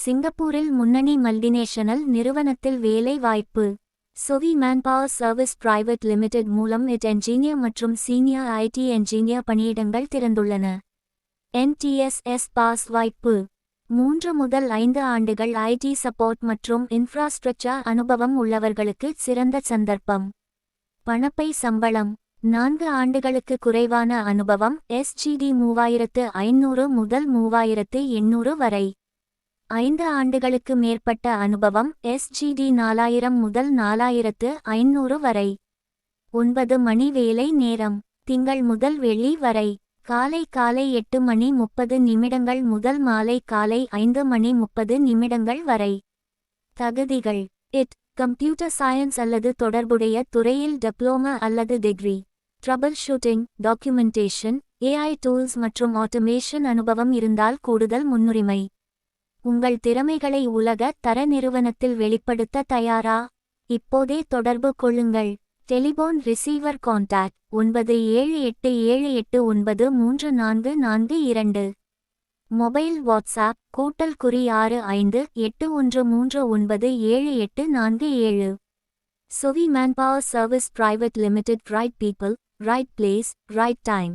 சிங்கப்பூரில் முன்னணி மல்டிநேஷனல் நிறுவனத்தில் வேலை வாய்ப்பு. சொவி மேன்பவர் சர்வீஸ் பிரைவேட் லிமிடெட் மூலம் என்ஜினியர் மற்றும் சீனியர் ஐடி என்ஜினியர் பணியிடங்கள் திறந்துள்ளன. NTSS பாஸ் வாய்ப்பு. 3 முதல் 5 ஆண்டுகள் ஐடி சப்போர்ட் மற்றும் இன்ஃப்ராஸ்ட்ரக்சர் அனுபவம் உள்ளவர்களுக்கு சிறந்த சந்தர்ப்பம். பணப்பை சம்பளம். 4 ஆண்டுகளுக்கு குறைவான அனுபவம் SGD 3500 முதல் 3800 வரை. 5 ஆண்டுகளுக்கு மேற்பட்ட அனுபவம் SGD 4000 முதல் 4500 வரை. 9 மணி வேலை நேரம். திங்கள் முதல் வெள்ளி வரை. காலை 8:30 முதல் மாலை 5:30 வரை. தகுதிகள். கம்ப்யூட்டர் சயின்ஸ் அல்லது தொடர்புடைய துறையில் டிப்ளோமா அல்லது degree. Trouble shooting, documentation, AI tools மற்றும் ஆட்டோமேஷன் அனுபவம் இருந்தால் கூடுதல் முன்னுரிமை. உங்கள் திறமைகளை உலக தர நிறுவனத்தில் வெளிப்படுத்த தயாரா? இப்போதே தொடர்பு கொள்ளுங்கள். Telephone receiver contact 9787893442. Mobile WhatsApp *6581397847. Sovi manpower service private limited. Right people, right place, right time.